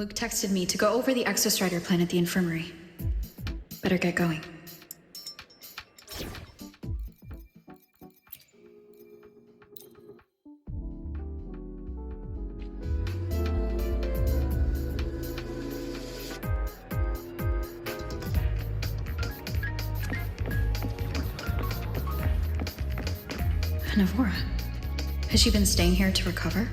Luuk texted me to go over the Exostrider plan at the infirmary. Better get going. Navora. Has she been staying here to recover?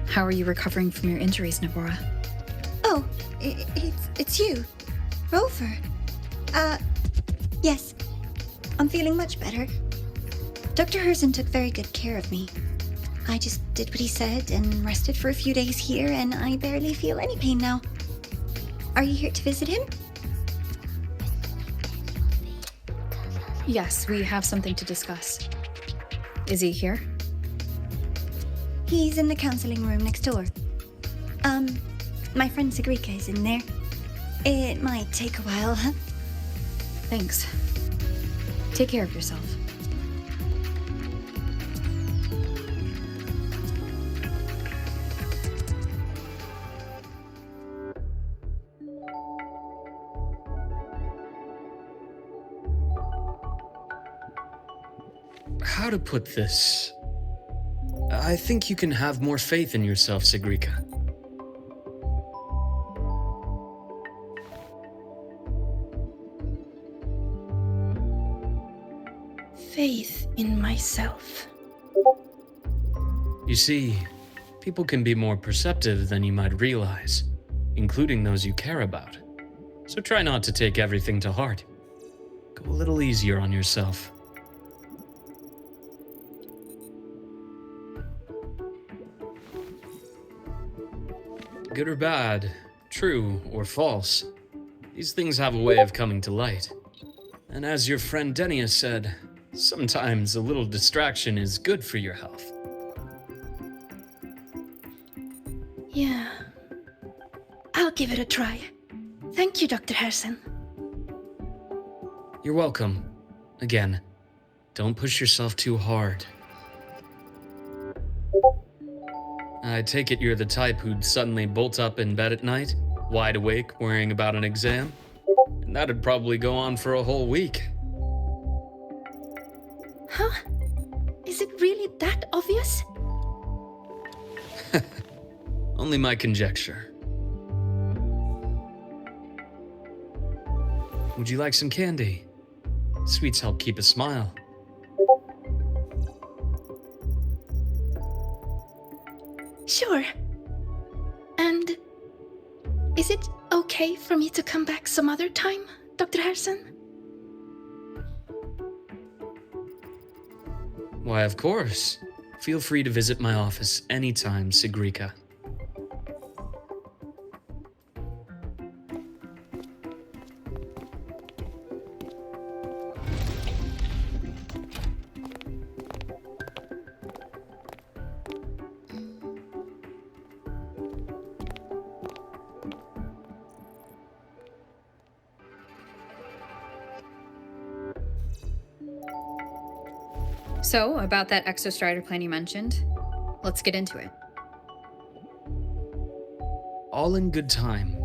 How are you recovering from your injuries, Navora? Oh, it's you. Rover. Yes. I'm feeling much better. Dr. Herzen took very good care of me. I just did what he said and rested for a few days here, and I barely feel any pain now. Are you here to visit him? Yes, we have something to discuss. Is he here? He's in the counseling room next door. My friend Segue is in there. It might take a while, huh? Thanks. Take care of yourself. How to put this? I think you can have more faith in yourself, Segue. Faith in myself. You see, people can be more perceptive than you might realize, including those you care about. So try not to take everything to heart. Go a little easier on yourself. Good or bad, true or false, these things have a way of coming to light. And as your friend Denia said, sometimes a little distraction is good for your health. Yeah. I'll give it a try. Thank you, Dr. Herzen. You're welcome. Again, don't push yourself too hard. I take it you're the type who'd suddenly bolt up in bed at night, wide awake, worrying about an exam? And that'd probably go on for a whole week. Huh? Is it really that obvious? Only my conjecture. Would you like some candy? Sweets help keep a smile. Sure. And is it okay for me to come back some other time, Dr. Herzen? Why, of course. Feel free to visit my office anytime, Segue. So, about that Exostrider plan you mentioned, let's get into it. All in good time.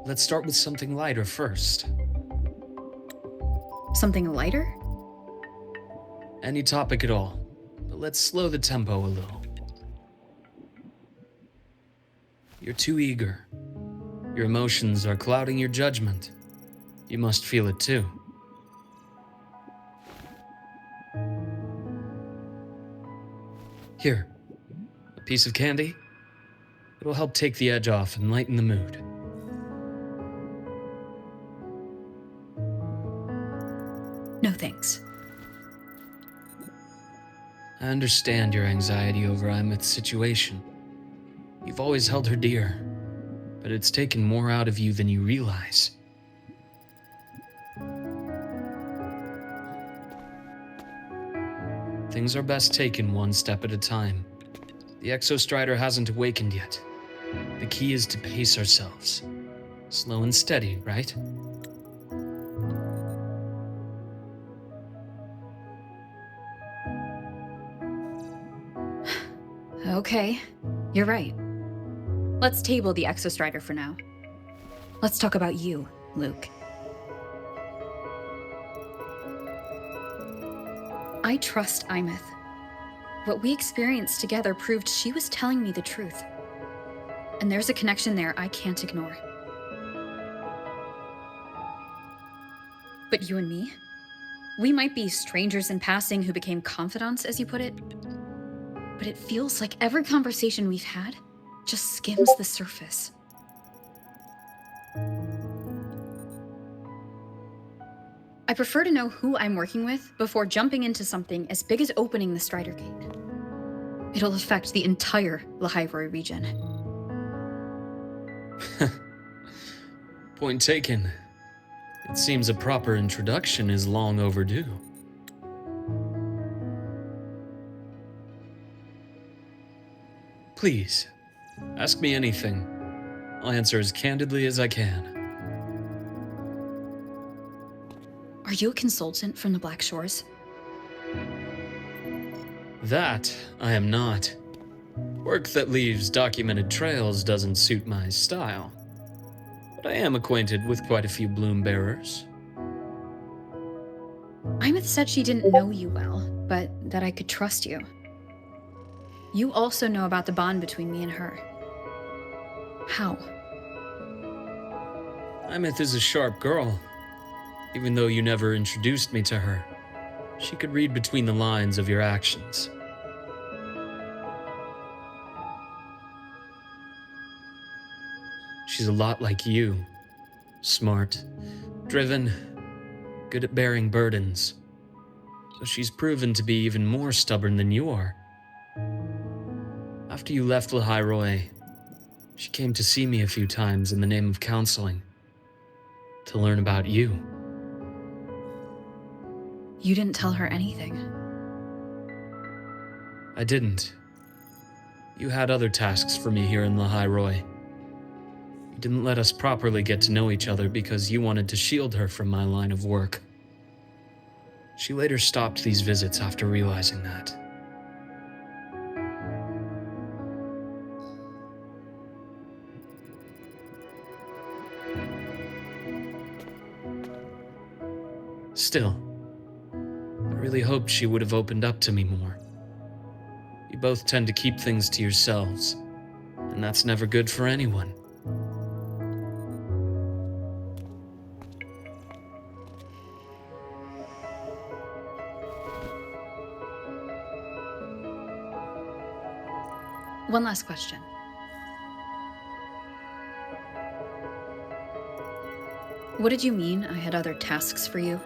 Let's start with something lighter first. Something lighter? Any topic at all, but let's slow the tempo a little. You're too eager. Your emotions are clouding your judgment. You must feel it too. Here, a piece of candy. It'll help take the edge off and lighten the mood. No thanks. I understand your anxiety over Amith's situation. You've always held her dear, but it's taken more out of you than you realize. Things are best taken one step at a time. The Exostrider hasn't awakened yet. The key is to pace ourselves. Slow and steady, right? Okay, you're right. Let's table the Exostrider for now. Let's talk about you, Luke. I trust Imeth. What we experienced together proved she was telling me the truth. And there's a connection there I can't ignore. But you and me? We might be strangers in passing who became confidants, as you put it. But it feels like every conversation we've had just skims the surface. I prefer to know who I'm working with before jumping into something as big as opening the Strider Gate. It'll affect the entire Lahai region. Point taken. It seems a proper introduction is long overdue. Please, ask me anything. I'll answer as candidly as I can. Are you a consultant from the Black Shores? That I am not. Work that leaves documented trails doesn't suit my style. But I am acquainted with quite a few bloom bearers. Imeth said she didn't know you well, but that I could trust you. You also know about the bond between me and her. How? Imeth is a sharp girl. Even though you never introduced me to her, she could read between the lines of your actions. She's a lot like you. Smart, driven, good at bearing burdens. So she's proven to be even more stubborn than you are. After you left Lahai, she came to see me a few times in the name of counseling, to learn about you. You didn't tell her anything. I didn't. You had other tasks for me here in Lahai. You didn't let us properly get to know each other because you wanted to shield her from my line of work. She later stopped these visits after realizing that. Still, I really hoped she would have opened up to me more. You both tend to keep things to yourselves, and that's never good for anyone. One last question. What did you mean I had other tasks for you?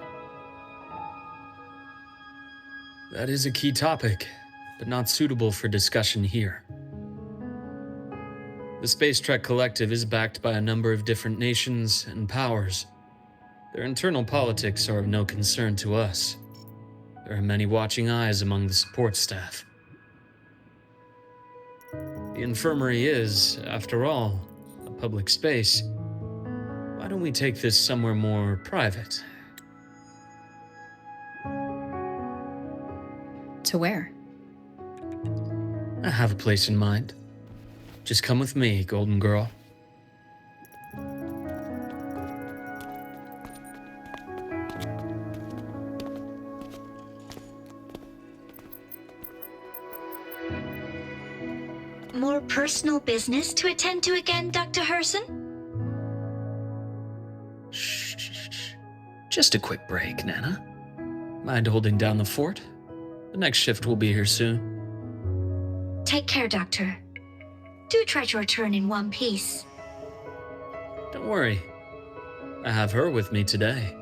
That is a key topic, but not suitable for discussion here. The Space Trek Collective is backed by a number of different nations and powers. Their internal politics are of no concern to us. There are many watching eyes among the support staff. The infirmary is, after all, a public space. Why don't we take this somewhere more private? To where? I have a place in mind. Just come with me, Golden Girl. More personal business to attend to again, Dr. Herson? Shh. Just a quick break, Nana. Mind holding down the fort? The next shift will be here soon. Take care, Doctor. Do try to return in one piece. Don't worry. I have her with me today.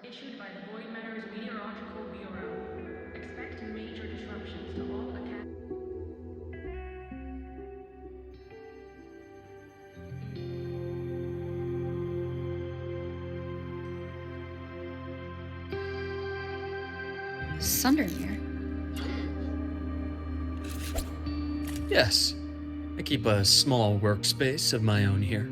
Issued by the Void Matters Meteorological Bureau. Expect major disruptions to all academy. Sundermere? Yes, I keep a small workspace of my own here.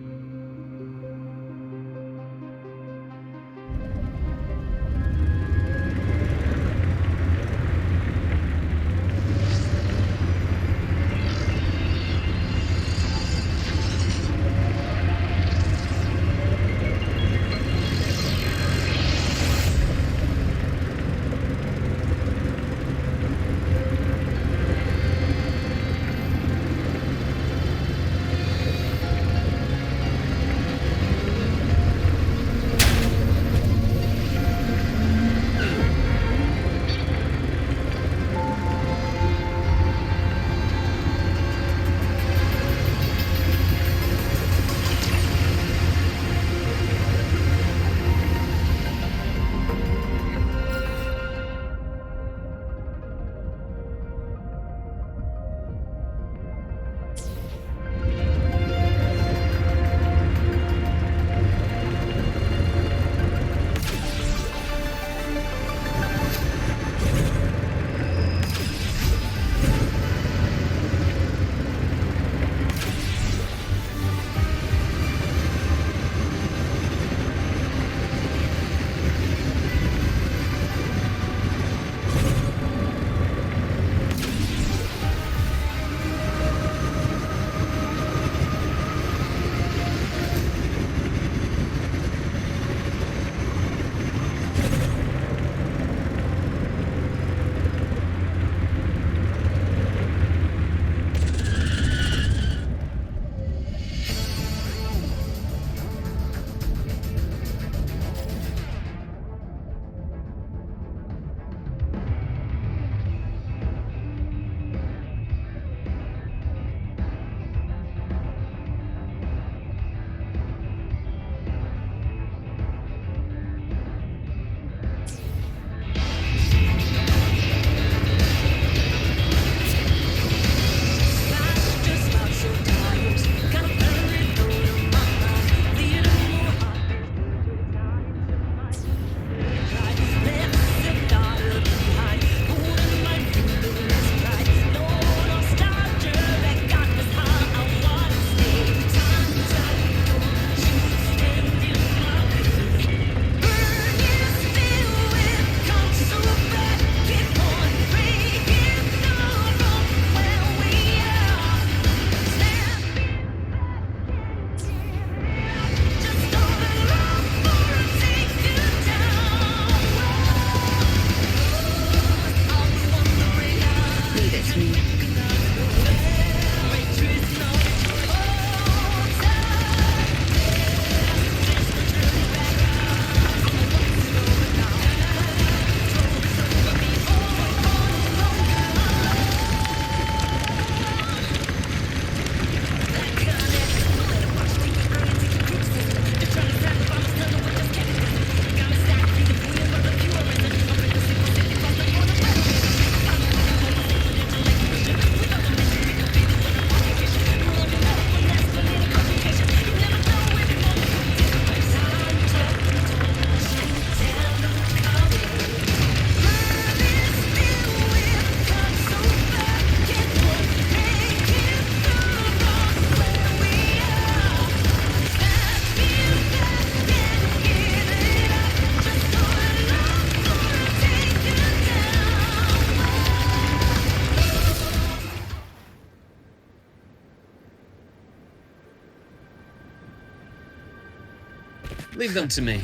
Leave them to me.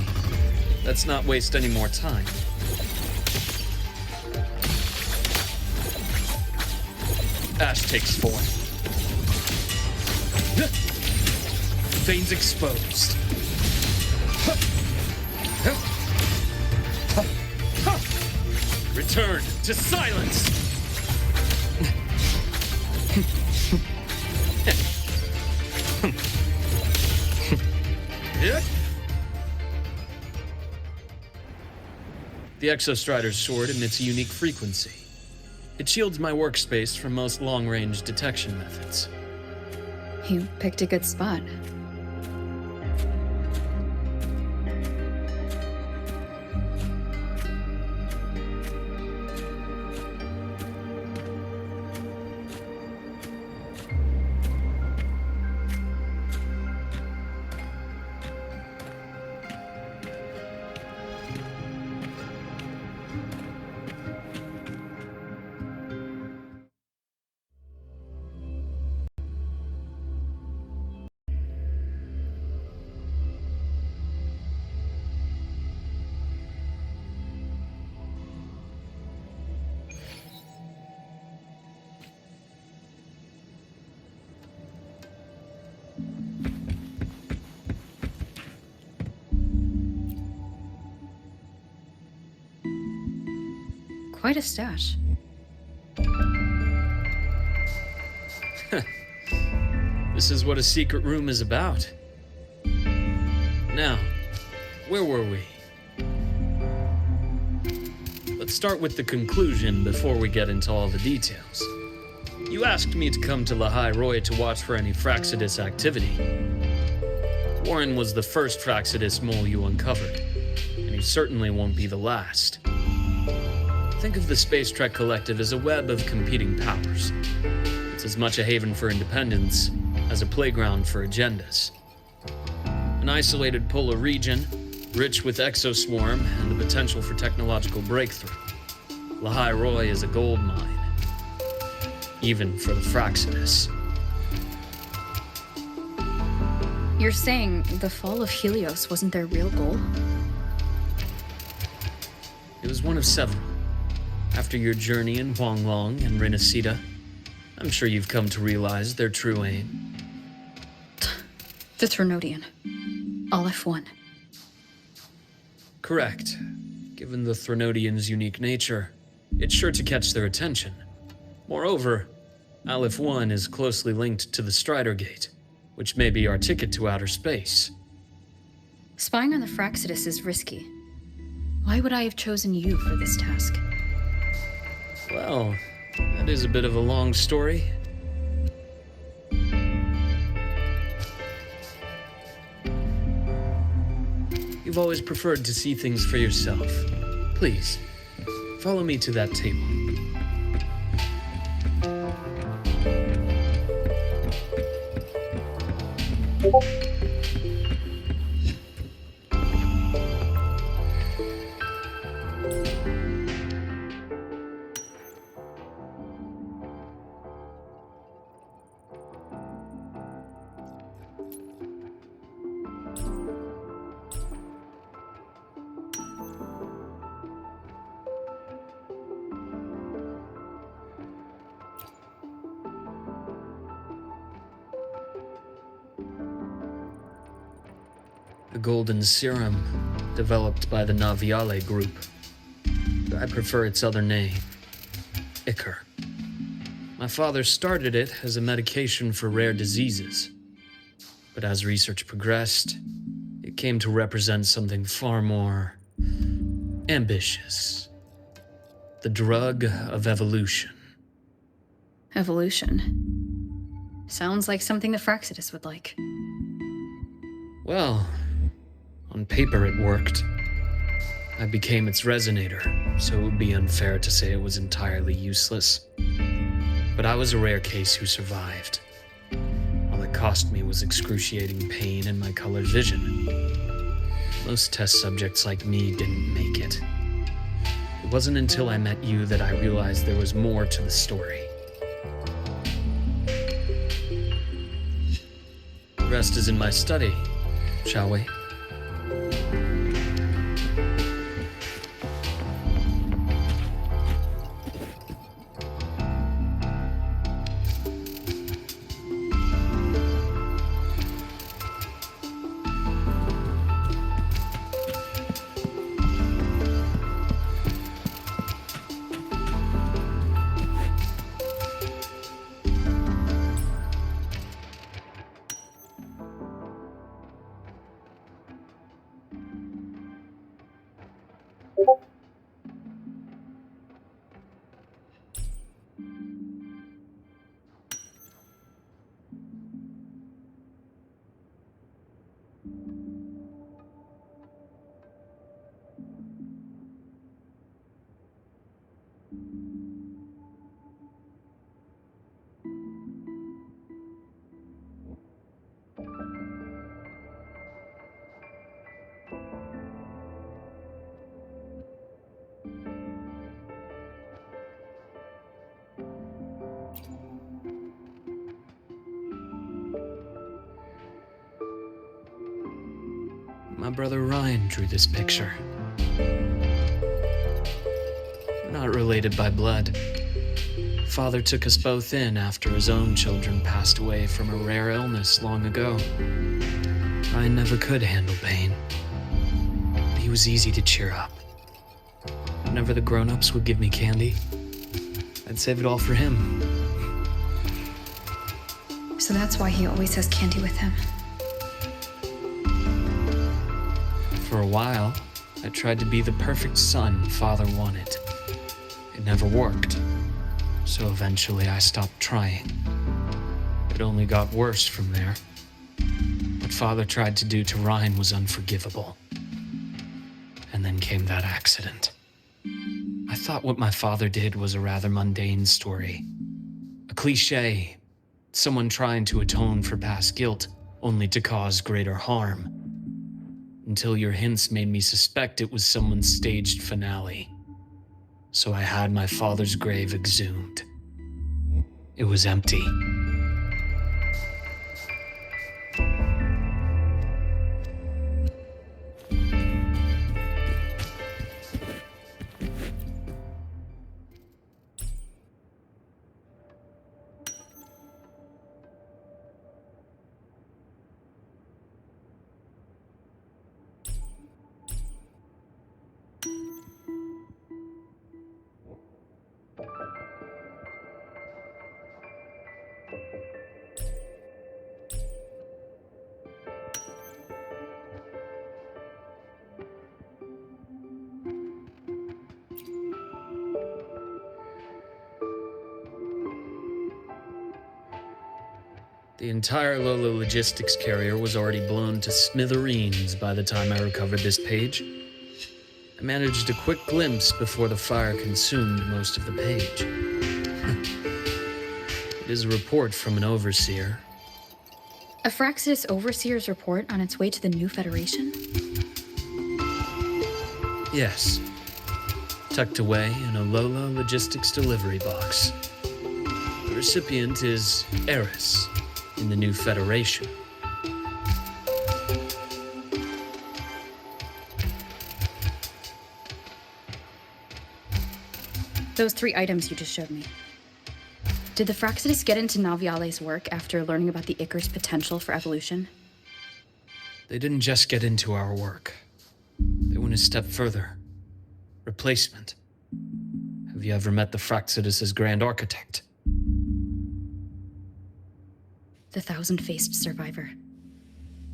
Let's not waste any more time. Ash takes form. Veins exposed. Return to silence! The Exostrider's sword emits a unique frequency. It shields my workspace from most long-range detection methods. You picked a good spot. Quite a stash. This is what a secret room is about. Now, where were we? Let's start with the conclusion before we get into all the details. You asked me to come to Lahai Roy to watch for any Fraxidus activity. Warren was the first Fraxidus mole you uncovered, and he certainly won't be the last. Think of the Space Trek Collective as a web of competing powers. It's as much a haven for independence as a playground for agendas. An isolated polar region, rich with exoswarm and the potential for technological breakthrough. Lahai Roy is a gold mine, even for the Fraxidus. You're saying the fall of Helios wasn't their real goal? It was one of several. After your journey in Huanglong and Renacida, I'm sure you've come to realize their true aim. The Trinodian. Aleph 1. Correct. Given the Threnodians' unique nature, it's sure to catch their attention. Moreover, Aleph 1 is closely linked to the Strider Gate, which may be our ticket to outer space. Spying on the Fraxidus is risky. Why would I have chosen you for this task? Well, that is a bit of a long story. You've always preferred to see things for yourself. Please, follow me to that table. The golden serum, developed by the Naviale group. I prefer its other name, Ichor. My father started it as a medication for rare diseases. But as research progressed, it came to represent something far more ambitious. The drug of evolution. Evolution. Sounds like something the Fraxidus would like. Well, on paper it worked. I became its resonator, so it would be unfair to say it was entirely useless. But I was a rare case who survived. All it cost me was excruciating pain and my colored vision. Most test subjects like me didn't make it. It wasn't until I met you that I realized there was more to the story. The rest is in my study, shall we? My brother Ryan drew this picture. We're not related by blood. Father took us both in after his own children passed away from a rare illness long ago. Ryan never could handle pain. He was easy to cheer up. whenever the grown-ups would give me candy, I'd save it all for him. So that's why he always has candy with him. For a while, I tried to be the perfect son Father wanted. It never worked, so eventually I stopped trying. It only got worse from there. What Father tried to do to Ryan was unforgivable. And then came that accident. I thought what my father did was a rather mundane story. A cliché, someone trying to atone for past guilt, only to cause greater harm. Until your hints made me suspect it was someone's staged finale. So I had my father's grave exhumed. It was empty. The entire Lola logistics carrier was already blown to smithereens by the time I recovered this page. I managed a quick glimpse before the fire consumed most of the page. It is a report from an overseer. A Fraxidus Overseer's report on its way to the new Federation? Yes. Tucked away in a Lola logistics delivery box. The recipient is Eris in the new Federation. Those 3 items you just showed me. Did the Fraxidus get into Naviale's work after learning about the Icar's potential for evolution? They didn't just get into our work. They went a step further. Replacement. Have you ever met the Fraxidus' Grand Architect? The thousand-faced survivor.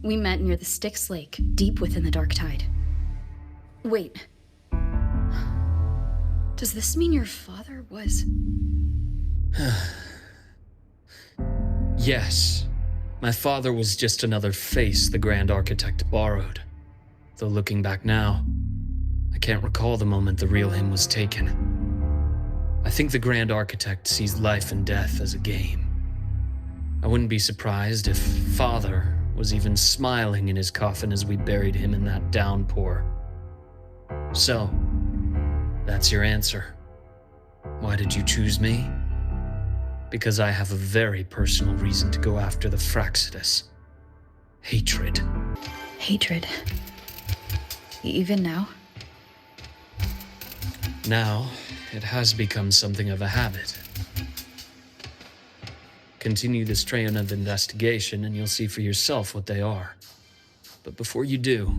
We met near the Styx Lake, deep within the Dark Tide. Wait. Does this mean your father was... Yes. My father was just another face the Grand Architect borrowed. Though looking back now, I can't recall the moment the real him was taken. I think the Grand Architect sees life and death as a game. I wouldn't be surprised if Father was even smiling in his coffin as we buried him in that downpour. So, that's your answer. Why did you choose me? Because I have a very personal reason to go after the Fraxidus. Hatred. Hatred. Even now? Now, it has become something of a habit. Continue this train of investigation and you'll see for yourself what they are. But before you do,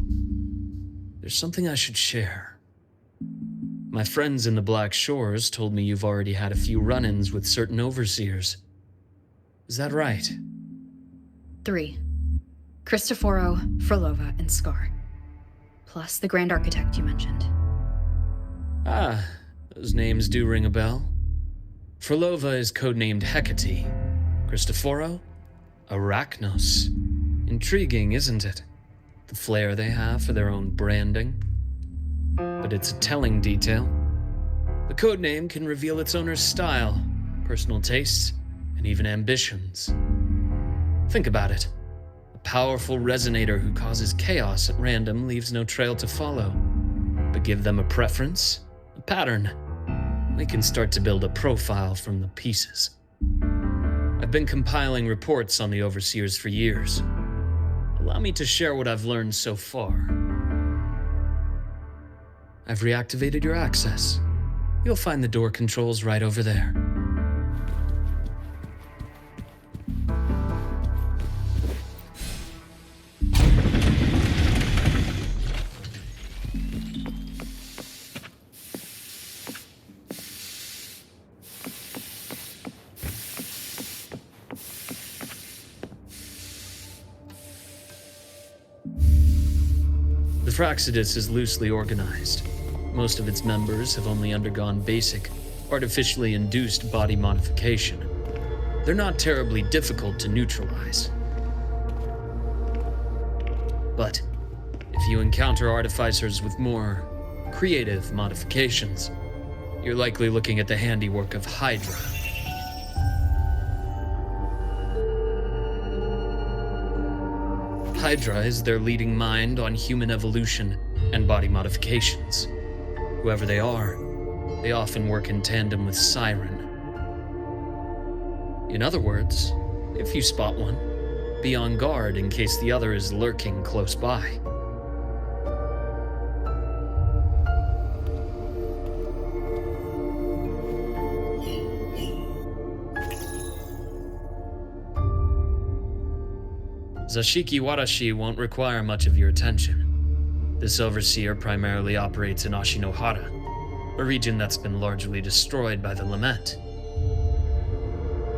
there's something I should share. My friends in the Black Shores told me you've already had a few run-ins with certain overseers. Is that right? 3. Cristoforo, Frolova, and Scar. Plus the Grand Architect you mentioned. Ah, those names do ring a bell. Frolova is codenamed Hecate. Cristoforo? Arachnos. Intriguing, isn't it? The flair they have for their own branding. But it's a telling detail. The codename can reveal its owner's style, personal tastes, and even ambitions. Think about it. A powerful resonator who causes chaos at random leaves no trail to follow. But give them a preference, a pattern. They can start to build a profile from the pieces. I've been compiling reports on the Overseers for years. Allow me to share what I've learned so far. I've reactivated your access. You'll find the door controls right over there. Fraccidus is loosely organized. Most of its members have only undergone basic, artificially induced body modification. They're not terribly difficult to neutralize. But if you encounter artificers with more creative modifications, you're likely looking at the handiwork of Hydra. Hydra is their leading mind on human evolution and body modifications. Whoever they are, they often work in tandem with Siren. In other words, if you spot one, be on guard in case the other is lurking close by. Zashiki Warashi won't require much of your attention. This overseer primarily operates in Ashinohara, a region that's been largely destroyed by the Lament.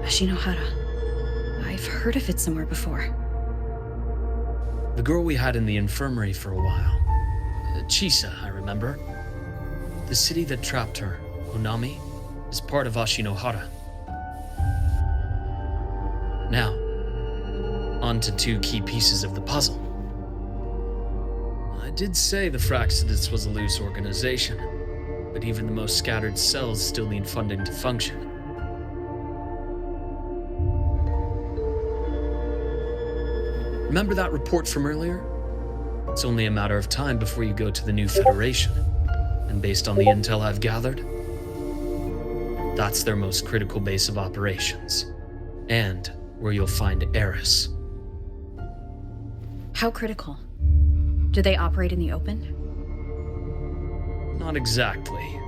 Ashinohara. I've heard of it somewhere before. The girl we had in the infirmary for a while. Chisa, I remember. The city that trapped her, Onami, is part of Ashinohara. Now, on to two key pieces of the puzzle. I did say the Fraccidus was a loose organization, but even the most scattered cells still need funding to function. Remember that report from earlier? It's only a matter of time before you go to the new Federation, and based on the intel I've gathered, that's their most critical base of operations, and where you'll find Eris. How critical? Do they operate in the open? Not exactly,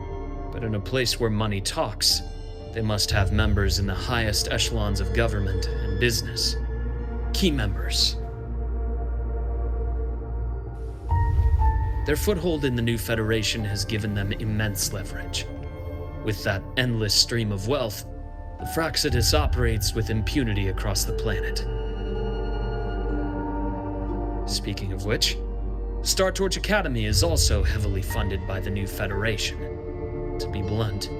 but in a place where money talks, they must have members in the highest echelons of government and business. Key members. Their foothold in the new Federation has given them immense leverage. With that endless stream of wealth, the Fraccidus operates with impunity across the planet. Speaking of which, Star Torch Academy is also heavily funded by the new Federation. To be blunt,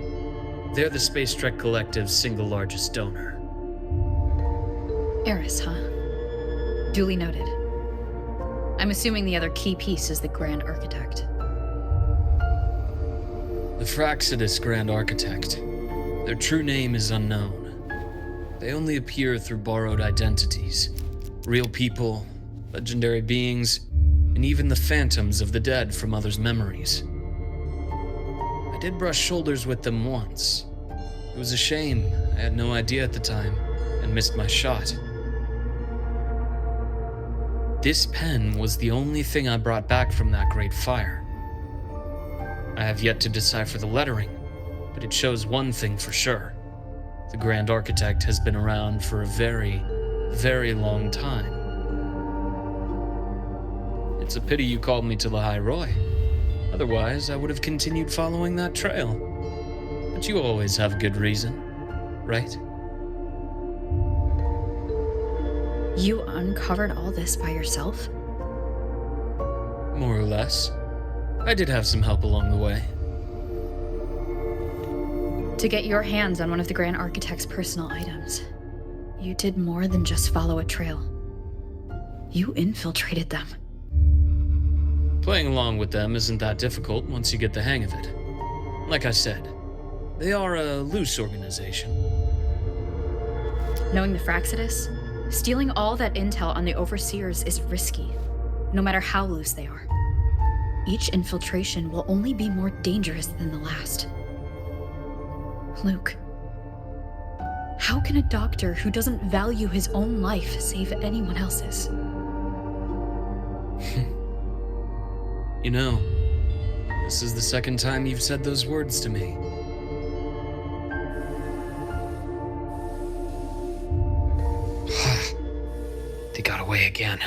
they're the Space Trek Collective's single largest donor. Eris, huh? Duly noted. I'm assuming the other key piece is the Grand Architect. The Fraccidus Grand Architect. Their true name is unknown. They only appear through borrowed identities. Real people, legendary beings, and even the phantoms of the dead from others' memories. I did brush shoulders with them once. It was a shame. I had no idea at the time, and missed my shot. This pen was the only thing I brought back from that great fire. I have yet to decipher the lettering, but it shows one thing for sure. The Grand Architect has been around for a very, very long time. It's a pity you called me to Lahai Roy. Otherwise, I would have continued following that trail. But you always have a good reason, right? You uncovered all this by yourself? More or less. I did have some help along the way. To get your hands on one of the Grand Architect's personal items, you did more than just follow a trail. You infiltrated them. Playing along with them isn't that difficult once you get the hang of it. Like I said, they are a loose organization. Knowing the Fraccidus, stealing all that intel on the Overseers is risky, no matter how loose they are. Each infiltration will only be more dangerous than the last. Luuk, how can a doctor who doesn't value his own life save anyone else's? You know, this is the second time you've said those words to me. They got away again.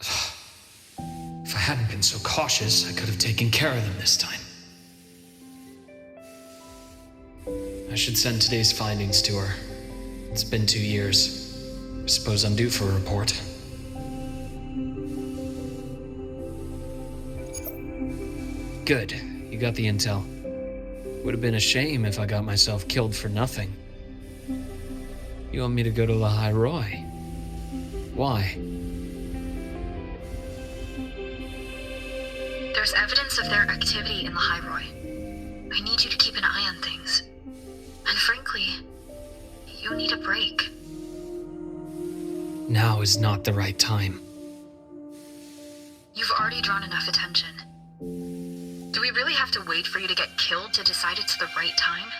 If I hadn't been so cautious, I could have taken care of them this time. I should send today's findings to her. It's been 2 years. I suppose I'm due for a report. Good. You got the intel. Would have been a shame if I got myself killed for nothing. You want me to go to Lahai Roy? Why? There's evidence of their activity in Lahai Roy. I need you to keep an eye on things. And frankly, you need a break. Now is not the right time. You've already drawn enough attention. Do we really have to wait for you to get killed to decide it's the right time?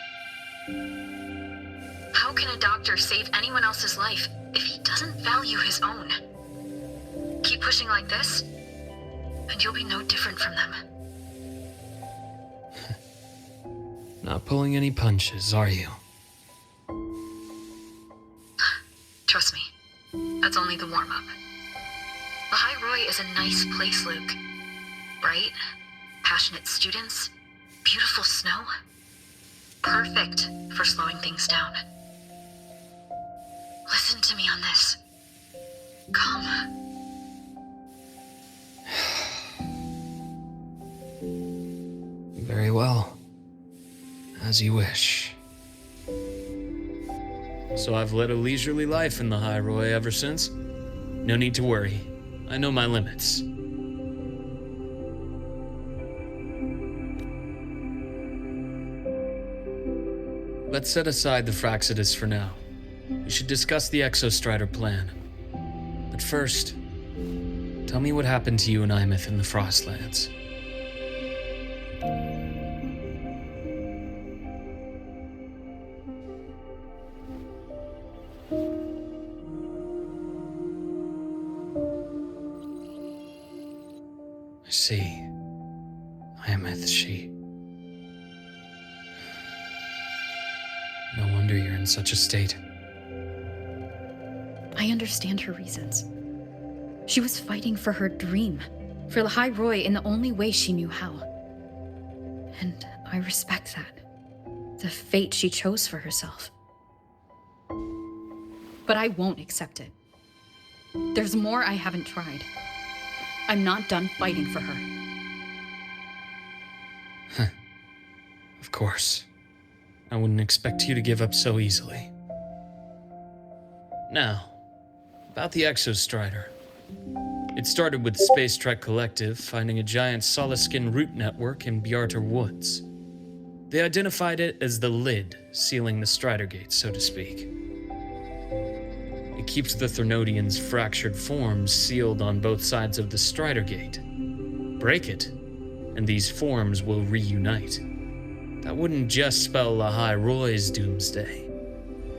How can a doctor save anyone else's life if he doesn't value his own? Keep pushing like this, and you'll be no different from them. Not pulling any punches, are you? Trust me, that's only the warm-up. Lahai Roy is a nice place, Luuk. Bright, passionate students, beautiful snow. Perfect for slowing things down. Listen to me on this. Come. Very well. As you wish. So I've led a leisurely life in the High Roy ever since. No need to worry. I know my limits. Let's set aside the Fraxidus for now. We should discuss the Exostrider plan. But first, tell me what happened to you and Imeth in the Frostlands. I see. Imeth, she... No wonder you're in such a state. I understand her reasons. She was fighting for her dream, for Lahai Roy in the only way she knew how. And I respect that. The fate she chose for herself. But I won't accept it. There's more I haven't tried. I'm not done fighting for her. Of course. I wouldn't expect you to give up so easily. Now, about the Exostrider. It started with the Space Trek Collective finding a giant Solaskin root network in Bjartar Woods. They identified it as the lid, sealing the Strider Gate, so to speak. It keeps the Thernodians' fractured forms sealed on both sides of the Strider Gate. Break it, and these forms will reunite. That wouldn't just spell Lahai Roy's doomsday,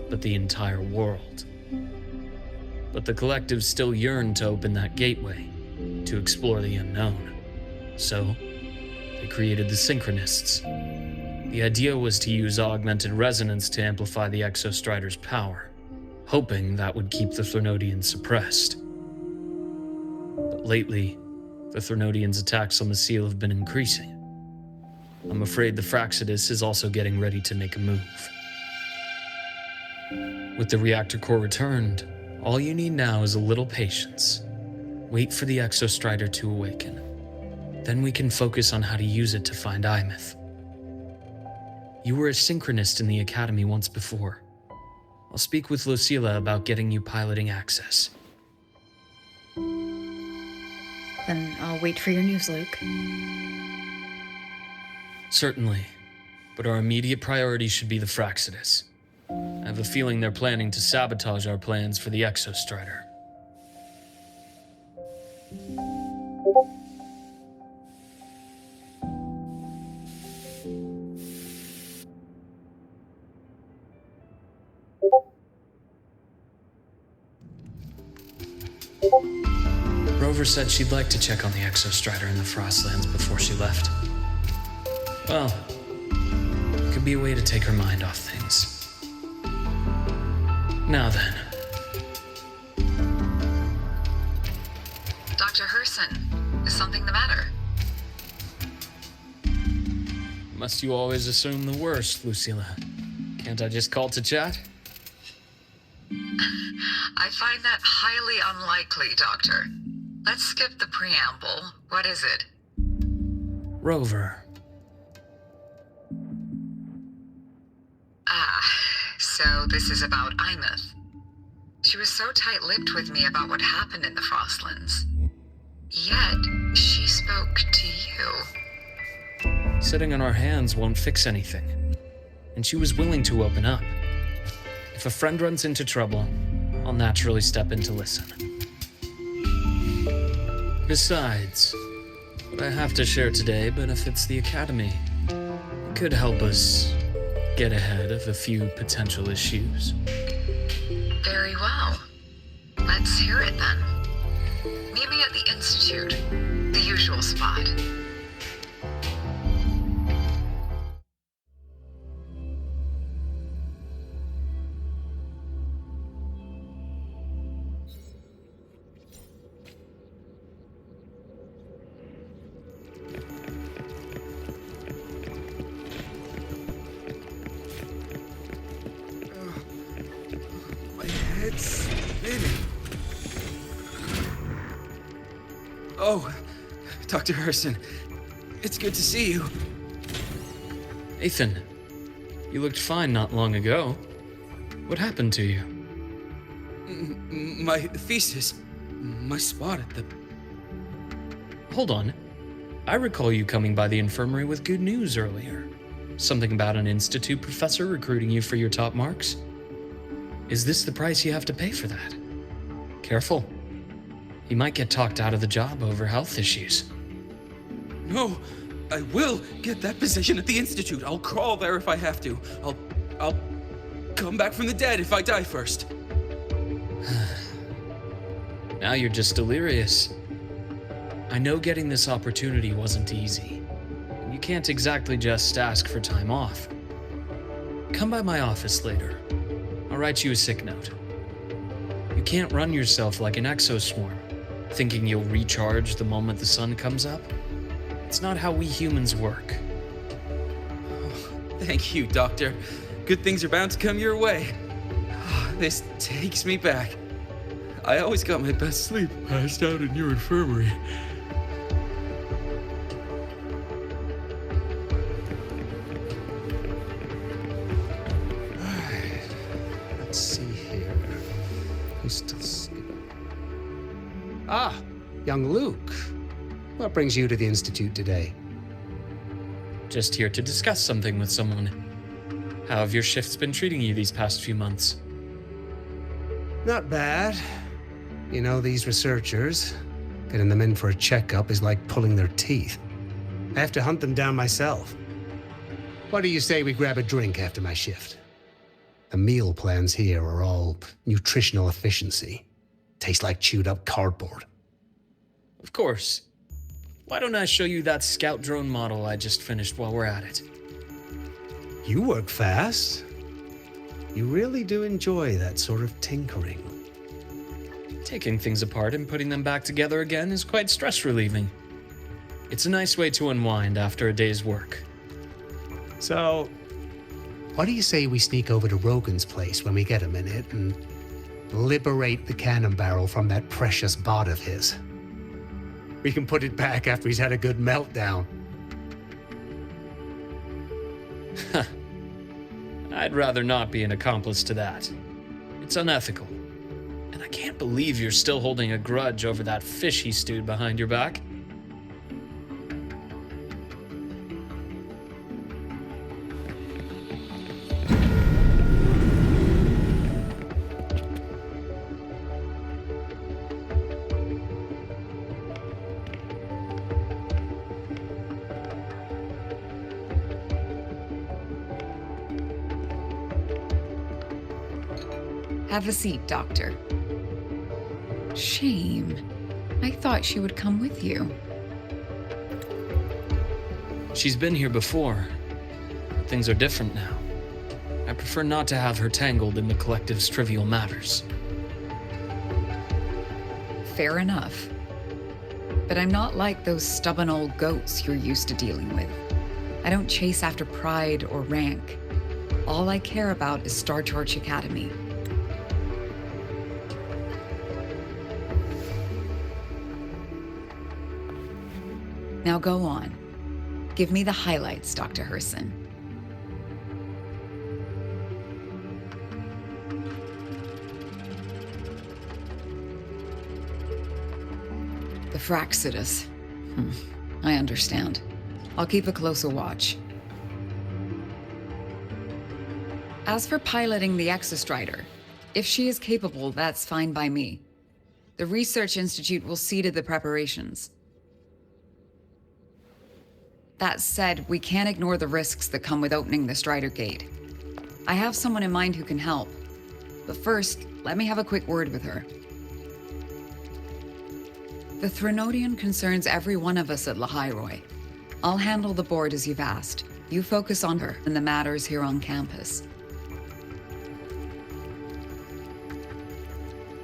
but the entire world. But the Collective still yearned to open that gateway, to explore the unknown. So, they created the Synchronists. The idea was to use augmented resonance to amplify the Exostrider's power, hoping that would keep the Thernodians suppressed. But lately, the Thernodians' attacks on the seal have been increasing. I'm afraid the Fraxidus is also getting ready to make a move. With the reactor core returned, all you need now is a little patience. Wait for the Exostrider to awaken. Then we can focus on how to use it to find Imeth. You were a synchronist in the Academy once before. I'll speak with Lucilla about getting you piloting access. Then I'll wait for your news, Luuk. Certainly, but our immediate priority should be the Fraxidus. I have a feeling they're planning to sabotage our plans for the Exostrider. Rover said she'd like to check on the Exostrider in the Frostlands before she left. Well, it could be a way to take her mind off things. Now then. Dr. Herson, is something the matter? Must you always assume the worst, Lucilla? Can't I just call to chat? I find that highly unlikely, Doctor. Let's skip the preamble. What is it? Rover. So this is about Imeth. She was so tight-lipped with me about what happened in the Frostlands. Yet, she spoke to you. Sitting on our hands won't fix anything. And she was willing to open up. If a friend runs into trouble, I'll naturally step in to listen. Besides, what I have to share today benefits the Academy. It could help us get ahead of a few potential issues. Very well. Let's hear it then. Meet me at the Institute, the usual spot. It's spinning. Oh, Dr. Herson, it's good to see you. Ethan, you looked fine not long ago. What happened to you? My thesis, my spot at the... Hold on. I recall you coming by the infirmary with good news earlier. Something about an institute professor recruiting you for your top marks? Is this the price you have to pay for that? Careful. You might get talked out of the job over health issues. No, I will get that position at the Institute. I'll crawl there if I have to. I'll come back from the dead if I die first. Now you're just delirious. I know getting this opportunity wasn't easy. You can't exactly just ask for time off. Come by my office later. I'll write you a sick note. You can't run yourself like an exoswarm, thinking you'll recharge the moment the sun comes up. It's not how we humans work. Oh, thank you, Doctor. Good things are bound to come your way. This takes me back. I always got my best sleep passed out in your infirmary. Let's see here. Who's still Ah, young Luke. What brings you to the Institute today? Just here to discuss something with someone. How have your shifts been treating you these past few months? Not bad. You know, these researchers, getting them in for a checkup is like pulling their teeth. I have to hunt them down myself. What do you say we grab a drink after my shift? The meal plans here are all nutritional efficiency. Taste like chewed up cardboard. Of course. Why don't I show you that scout drone model I just finished while we're at it? You work fast. You really do enjoy that sort of tinkering. Taking things apart and putting them back together again is quite stress-relieving. It's a nice way to unwind after a day's work. So, what do you say we sneak over to Rogan's place when we get a minute and liberate the cannon barrel from that precious bot of his? We can put it back after he's had a good meltdown. I'd rather not be an accomplice to that. It's unethical. And I can't believe you're still holding a grudge over that fish he stewed behind your back. Have a seat, Doctor. Shame. I thought she would come with you. She's been here before. Things are different now. I prefer not to have her tangled in the collective's trivial matters. Fair enough. But I'm not like those stubborn old goats you're used to dealing with. I don't chase after pride or rank. All I care about is Star Torch Academy. Now go on. Give me the highlights, Dr. Herson. The Fraxidus. I understand. I'll keep a closer watch. As for piloting the Exostrider, if she is capable, that's fine by me. The Research Institute will see to the preparations. That said, we can't ignore the risks that come with opening the Strider Gate. I have someone in mind who can help. But first, let me have a quick word with her. The Threnodian concerns every one of us at Lahai. I'll handle the board as you've asked. You focus on her and the matters here on campus.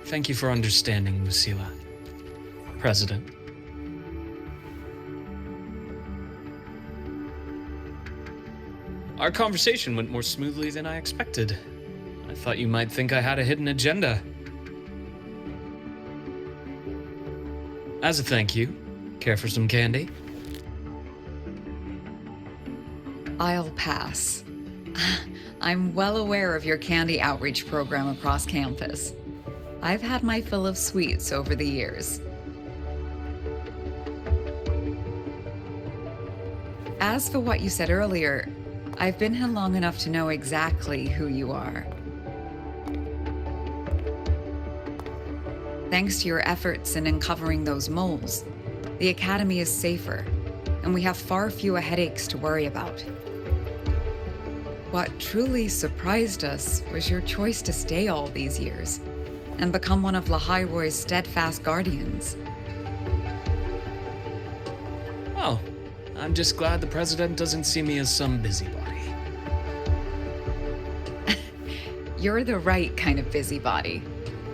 Thank you for understanding, Lucilla. President. Our conversation went more smoothly than I expected. I thought you might think I had a hidden agenda. As a thank you, care for some candy? I'll pass. I'm well aware of your candy outreach program across campus. I've had my fill of sweets over the years. As for what you said earlier, I've been here long enough to know exactly who you are. Thanks to your efforts in uncovering those moles, the Academy is safer, and we have far fewer headaches to worry about. What truly surprised us was your choice to stay all these years and become one of Lahai steadfast guardians. Well, I'm just glad the President doesn't see me as some busybody. You're the right kind of busybody.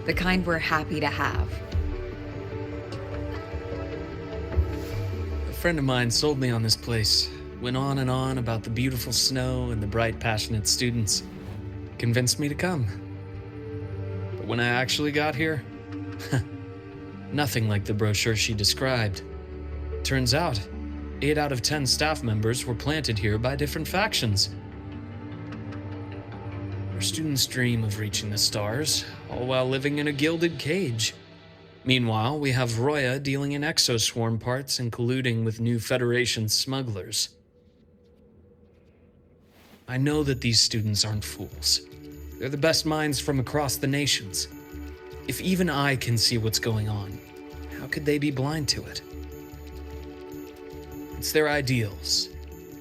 The kind we're happy to have. A friend of mine sold me on this place. Went on and on about the beautiful snow and the bright, passionate students. Convinced me to come. But when I actually got here, nothing like the brochure she described. Turns out, 8 out of 10 staff members were planted here by different factions. Our students dream of reaching the stars, all while living in a gilded cage. Meanwhile, we have Roya dealing in exoswarm parts and colluding with new Federation smugglers. I know that these students aren't fools. They're the best minds from across the nations. If even I can see what's going on, how could they be blind to it? It's their ideals,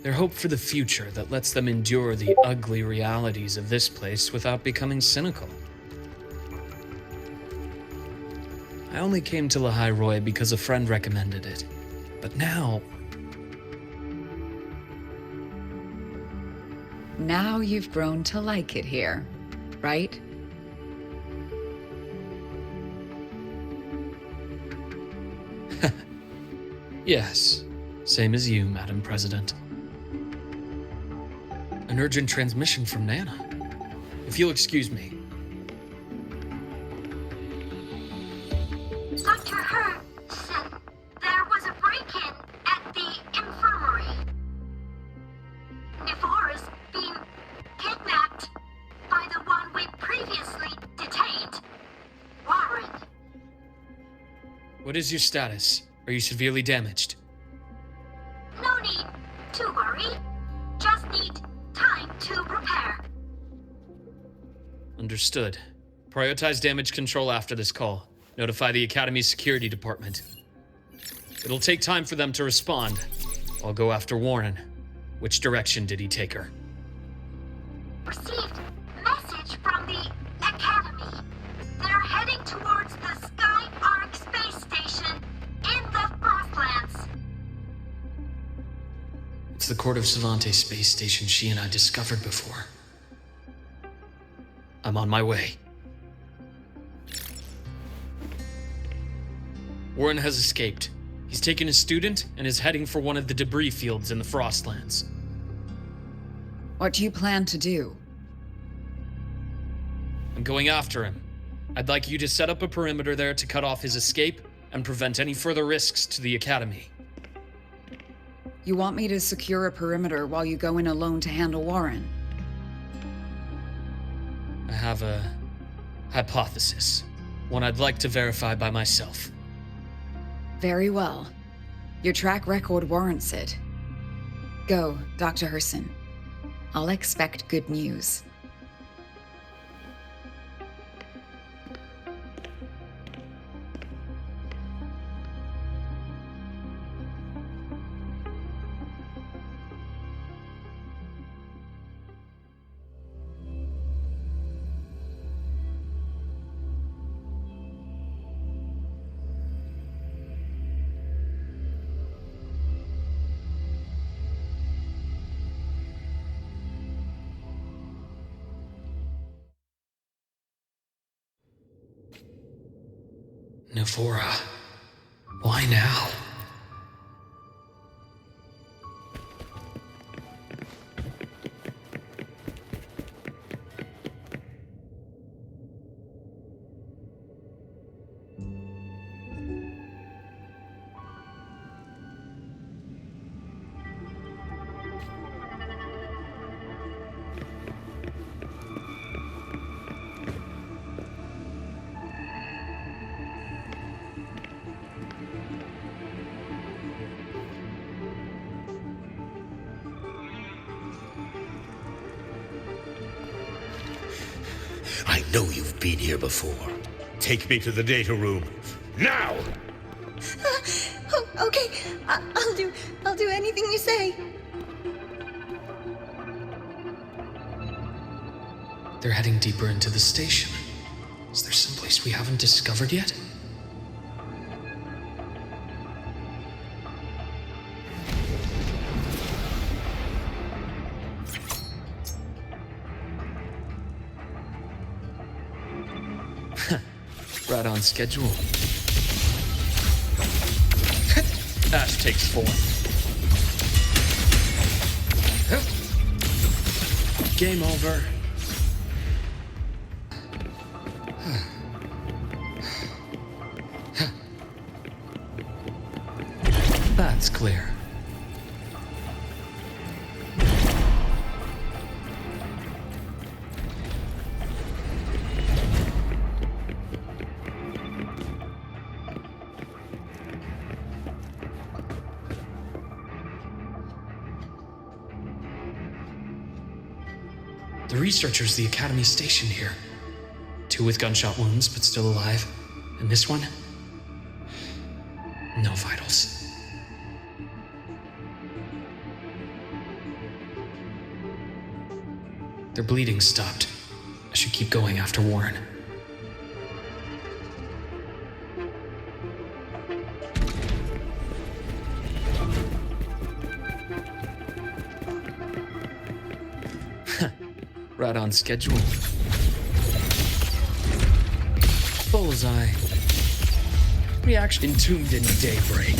their hope for the future that lets them endure the ugly realities of this place without becoming cynical. I only came to Lahai because a friend recommended it. But now... Now you've grown to like it here, right? Yes, same as you, Madam President. An urgent transmission from Nana. If you'll excuse me. Dr. Herson, there was a break-in at the infirmary. Nivor is being kidnapped by the one we previously detained, Warren. What is your status? Are you severely damaged? No need to worry. Just need time to prepare. Understood. Prioritize damage control after this call. Notify the Academy's security department. It'll take time for them to respond. I'll go after Warren. Which direction did he take her? Received message from the Academy. They're heading towards the Sky Arc space station in the Frostlands. It's the Court of Savante space station she and I discovered before. I'm on my way. Warren has escaped. He's taken a student and is heading for one of the debris fields in the Frostlands. What do you plan to do? I'm going after him. I'd like you to set up a perimeter there to cut off his escape and prevent any further risks to the Academy. You want me to secure a perimeter while you go in alone to handle Warren? I have a hypothesis. One I'd like to verify by myself. Very well. Your track record warrants it. Go, Dr. Herson. I'll expect good news. Navora. Why now? I know you've been here before. Take me to the data room. Now! Okay, I'll do anything you say. They're heading deeper into the station. Is there someplace we haven't discovered yet? Right on schedule. Ash takes form. Game over. That's clear. The researchers the Academy stationed here. 2 with gunshot wounds, but still alive. And this one? No vitals. Their bleeding stopped. I should keep going after Warren. Right on schedule. Bullseye. Reaction tuned in daybreak.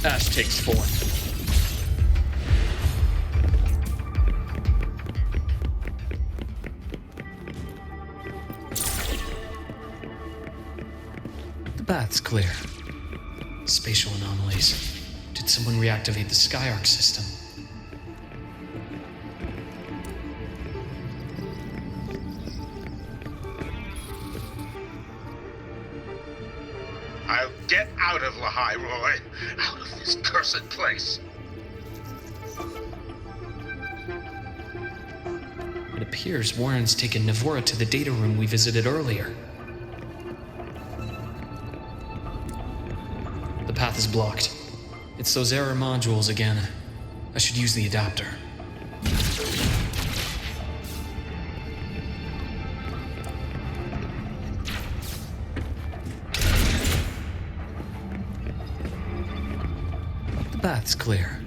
Ash takes form. The bath's clear. Spatial anomalies. Did someone reactivate the Skyarc system? I'll get out of Lahai, Roy. Out of this cursed place. It appears Warren's taken Navora to the data room we visited earlier. The path is blocked. It's those error modules again. I should use the adapter. The bath's clear.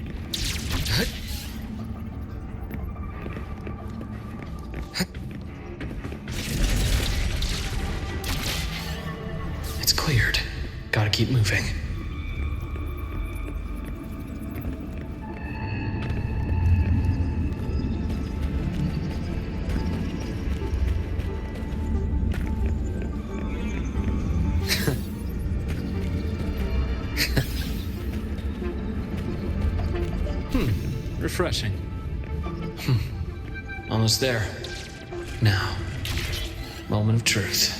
It's cleared. Gotta keep moving. refreshing. Almost there. Now, moment of truth.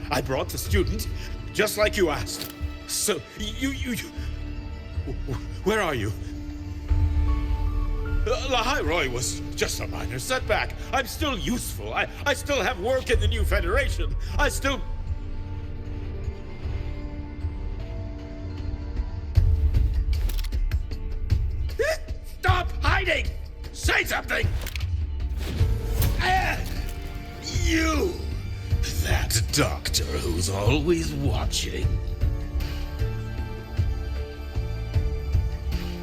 I brought the student, just like you asked. So, where are you? Lahai Roy was just a minor setback. I'm still useful. I still have work in the new Federation. I still... Stop hiding! Say something! You! That doctor who's always watching.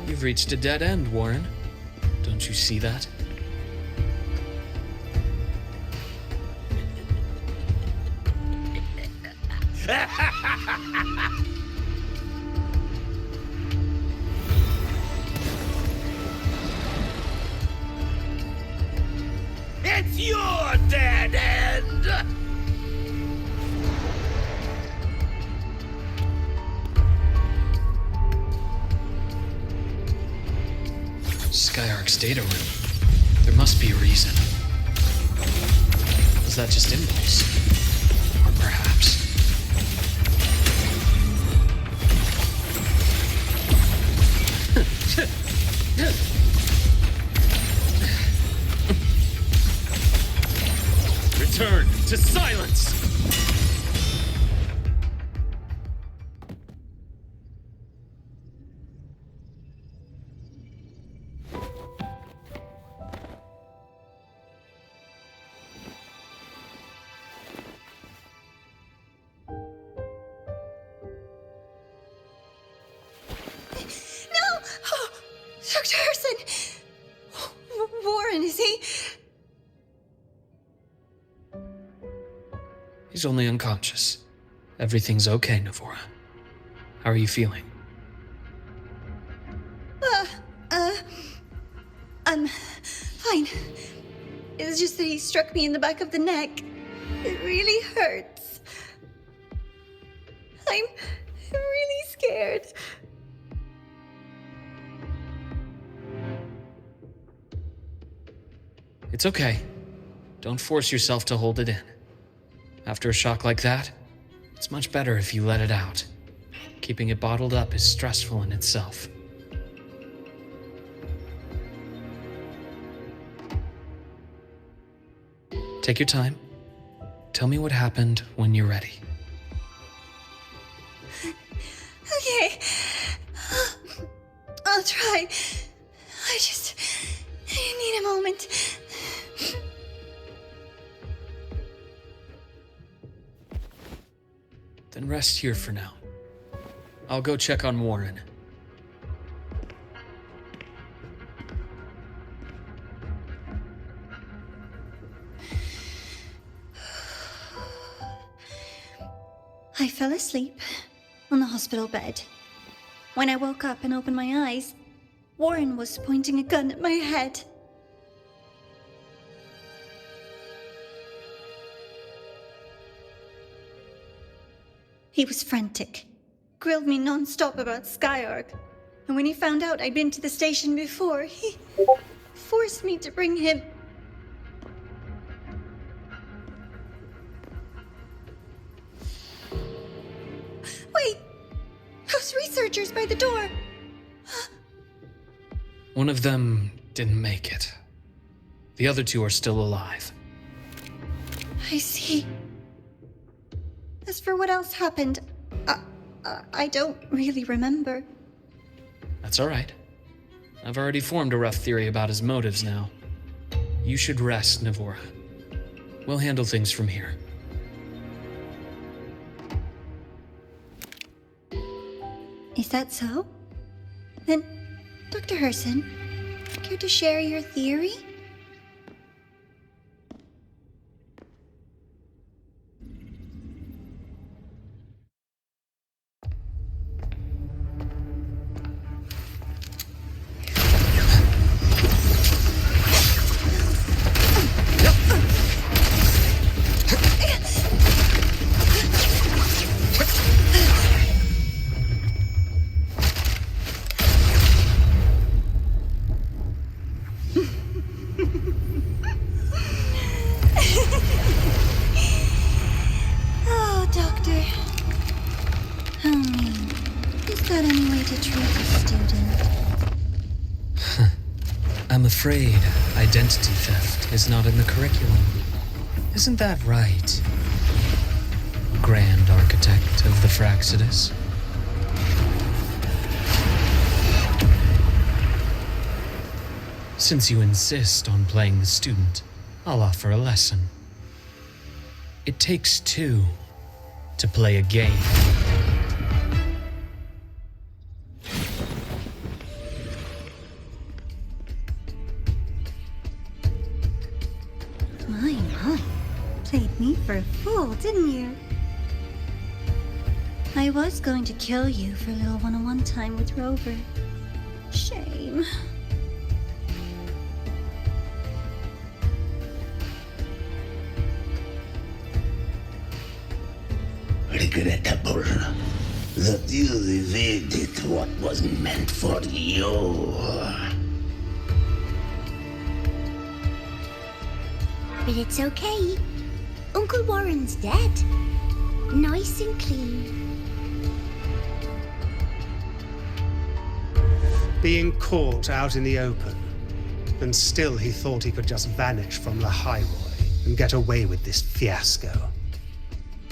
You've reached a dead end, Warren. Don't you see that? It's your dead end! Skyark's data room. There must be a reason. Was that just impulse? Or perhaps... Return to silence! No! Oh, Dr. Harrison! Warren, is he? He's only unconscious. Everything's okay, Navora. How are you feeling? I'm fine. It's just that he struck me in the back of the neck. It really hurts. I'm really scared. It's okay. Don't force yourself to hold it in. After a shock like that, it's much better if you let it out. Keeping it bottled up is stressful in itself. Take your time. Tell me what happened when you're ready. Okay. I'll try. I need a moment. Then rest here for now. I'll go check on Warren. I fell asleep on the hospital bed. When I woke up and opened my eyes, Warren was pointing a gun at my head. He was frantic, grilled me non-stop about Skyark, and when he found out I'd been to the station before, he forced me to bring him. Wait! Those researchers by the door! One of them didn't make it. The other two are still alive. I see. As for what else happened, I don't really remember. That's all right. I've already formed a rough theory about his motives now. You should rest, Navora. We'll handle things from here. Is that so? Then, Dr. Herson, care to share your theory? to treat a student. I'm afraid identity theft is not in the curriculum. Isn't that right, Grand Architect of the Fraxidus? Since you insist on playing the student, I'll offer a lesson. It takes two to play a game. My. Played me for a fool, didn't you? I was going to kill you for a little one-on-one time with Rover. Shame. Regrettable that you evaded what was meant for you. But it's okay. Uncle Warren's dead. Nice and clean. Being caught out in the open, and still he thought he could just vanish from Lahai and get away with this fiasco.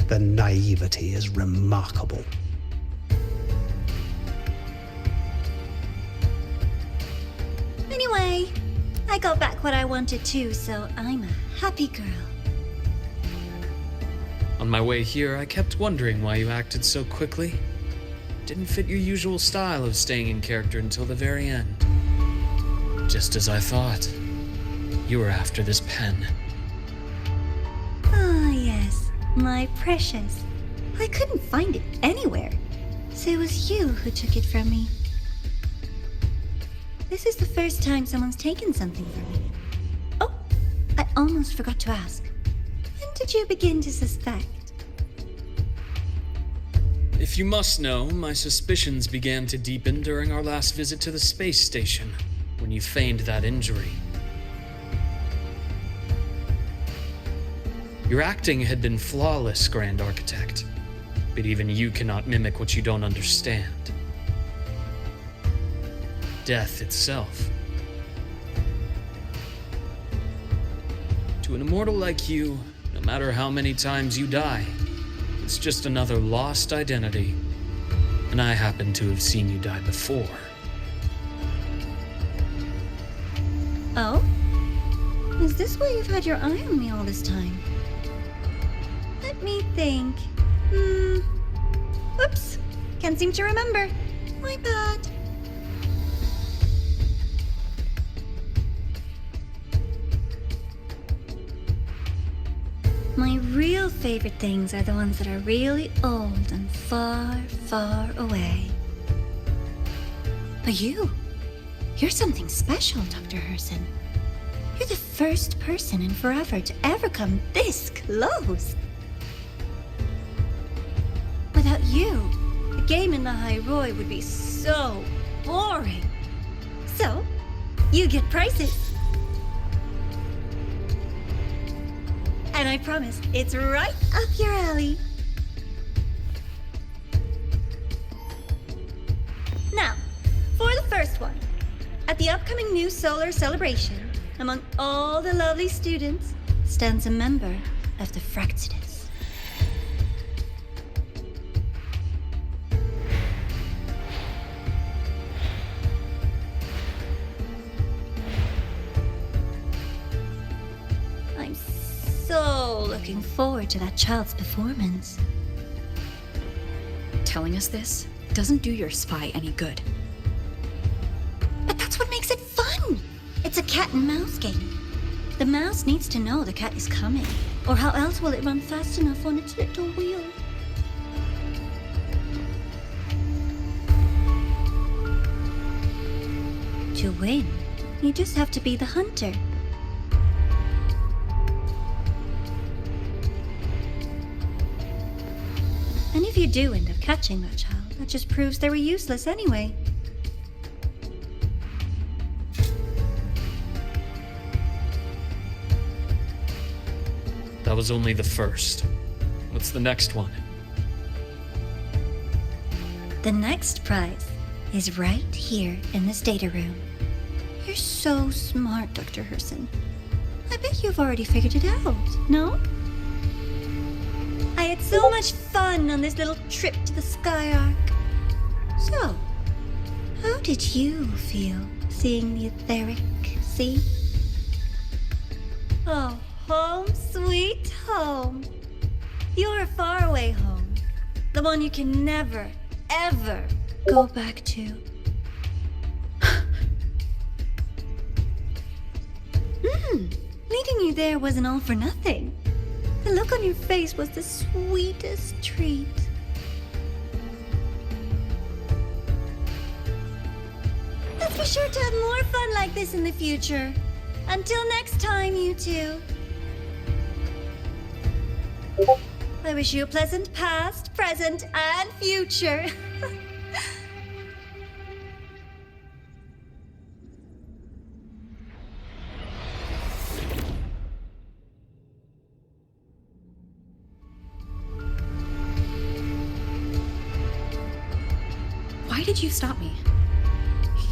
The naivety is remarkable. Anyway, I got back what I wanted too, so I'm a happy girl. On my way here, I kept wondering why you acted so quickly. Didn't fit your usual style of staying in character until the very end. Just as I thought. You were after this pen. Ah, yes, my precious. I couldn't find it anywhere, so it was you who took it from me. This is the first time someone's taken something from me. Oh, I almost forgot to ask. When did you begin to suspect? If you must know, my suspicions began to deepen during our last visit to the space station, when you feigned that injury. Your acting had been flawless, Grand Architect, but even you cannot mimic what you don't understand. Death itself. To an immortal like you, no matter how many times you die, it's just another lost identity. And I happen to have seen you die before. Oh? Is this why you've had your eye on me all this time? Let me think. Whoops. Can't seem to remember. My bad. My real favorite things are the ones that are really old and far, far away. But you're something special, Dr. Herson. You're the first person in forever to ever come this close. Without you, the game in Lahai would be so boring. So, you get prizes. And I promise, it's right up your alley. Now, for the first one. At the upcoming new solar celebration, among all the lovely students, stands a member of the Fraxidus. I'm so looking forward to that child's performance. Telling us this doesn't do your spy any good. But that's what makes it fun! It's a cat and mouse game. The mouse needs to know the cat is coming, or how else will it run fast enough on its little wheel? To win, you just have to be the hunter. And if you do end up catching that child, that just proves they were useless anyway. That was only the first. What's the next one? The next prize is right here in this data room. You're so smart, Dr. Herson. I bet you've already figured it out, no? I had so much fun on this little trip to the Sky Arc. So, how did you feel seeing the etheric sea? Oh, home sweet home. Your faraway home. The one you can never, ever go back to. Meeting you there wasn't all for nothing. The look on your face was the sweetest treat. Let's be sure to have more fun like this in the future. Until next time, you two. I wish you a pleasant past, present, and future. Why did you stop me?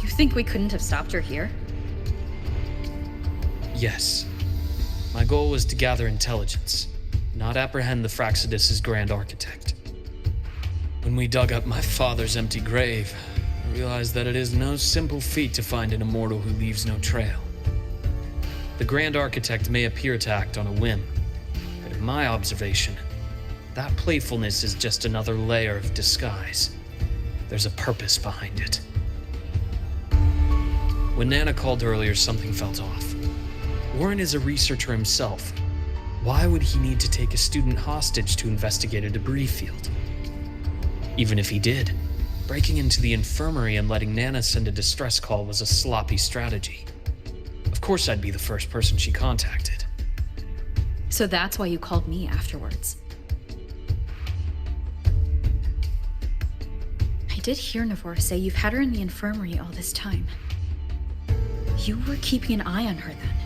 You think we couldn't have stopped her here? Yes. My goal was to gather intelligence, not apprehend the Fraxidus' Grand Architect. When we dug up my father's empty grave, I realized that it is no simple feat to find an immortal who leaves no trail. The Grand Architect may appear to act on a whim, but in my observation, that playfulness is just another layer of disguise. There's a purpose behind it. When Nana called earlier, something felt off. Warren is a researcher himself. Why would he need to take a student hostage to investigate a debris field? Even if he did, breaking into the infirmary and letting Nana send a distress call was a sloppy strategy. Of course I'd be the first person she contacted. So that's why you called me afterwards. I did hear Navor say you've had her in the infirmary all this time. You were keeping an eye on her then.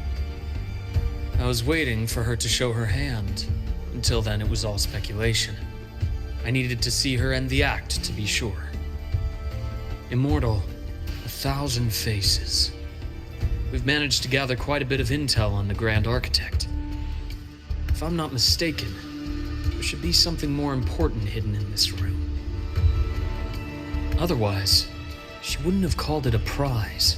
I was waiting for her to show her hand. Until then, it was all speculation. I needed to see her end the act to be sure. Immortal, 1,000 faces. We've managed to gather quite a bit of intel on the Grand Architect. If I'm not mistaken, there should be something more important hidden in this room. Otherwise, she wouldn't have called it a prize.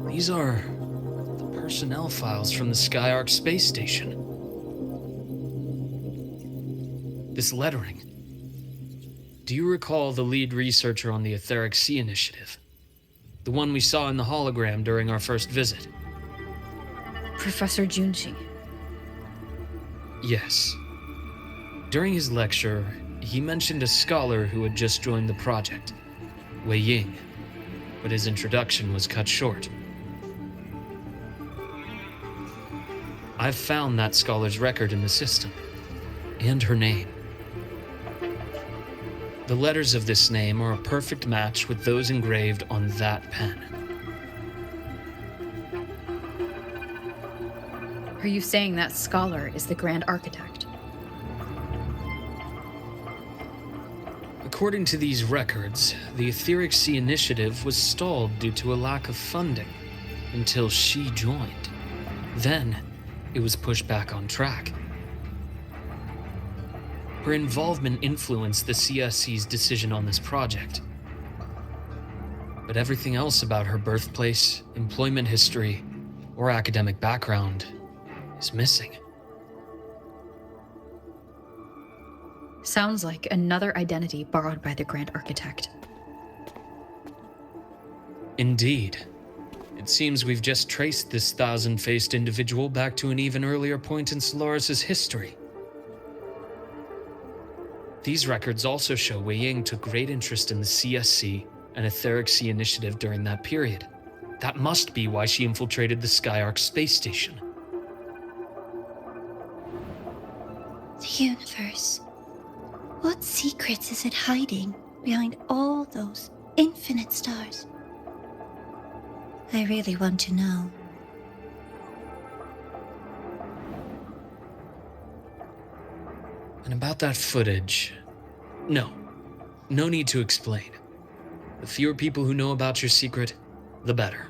These are the personnel files from the Skyark space station. This lettering. Do you recall the lead researcher on the Etheric Sea Initiative? The one we saw in the hologram during our first visit? Professor Junshi. Yes. During his lecture, he mentioned a scholar who had just joined the project, Wei Ying, but his introduction was cut short. I've found that scholar's record in the system, and her name. The letters of this name are a perfect match with those engraved on that pen. Are you saying that scholar is the Grand Architect? According to these records, the Etheric Sea Initiative was stalled due to a lack of funding until she joined. Then, it was pushed back on track. Her involvement influenced the CSC's decision on this project. But everything else about her birthplace, employment history, or academic background is missing. Sounds like another identity borrowed by the Grand Architect. Indeed. It seems we've just traced this thousand-faced individual back to an even earlier point in Solaris' history. These records also show Wei Ying took great interest in the CSC and Etheric Sea Initiative during that period. That must be why she infiltrated the Skyark space station. The universe. What secrets is it hiding behind all those infinite stars? I really want to know. And about that footage, no need to explain. The fewer people who know about your secret, the better.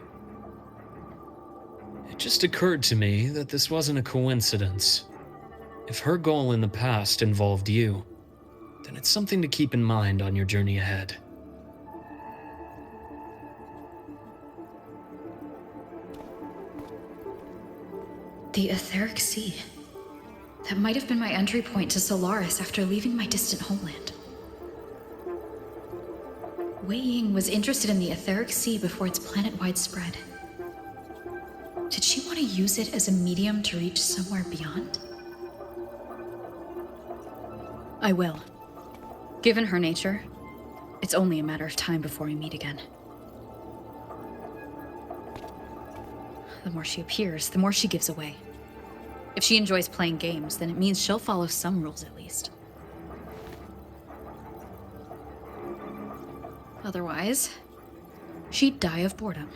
It just occurred to me that this wasn't a coincidence. If her goal in the past involved you, then it's something to keep in mind on your journey ahead. The Etheric Sea. That might have been my entry point to Solaris after leaving my distant homeland. Wei Ying was interested in the Etheric Sea before its planet-wide spread. Did she want to use it as a medium to reach somewhere beyond? I will. Given her nature, it's only a matter of time before we meet again. The more she appears, the more she gives away. If she enjoys playing games, then it means she'll follow some rules at least. Otherwise, she'd die of boredom.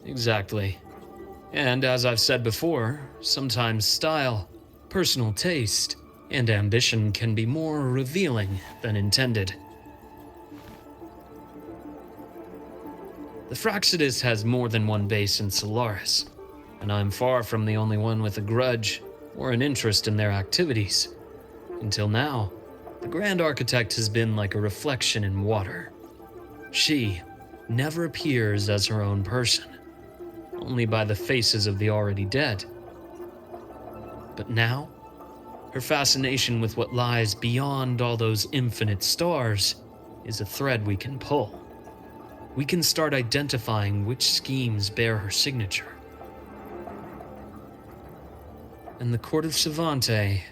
Exactly. And as I've said before, sometimes style, personal taste, and ambition can be more revealing than intended. The Fraxidus has more than one base in Solaris, and I'm far from the only one with a grudge or an interest in their activities. Until now, the Grand Architect has been like a reflection in water. She never appears as her own person, only by the faces of the already dead. But now, her fascination with what lies beyond all those infinite stars is a thread we can pull. We can start identifying which schemes bear her signature. And the Court of Savante,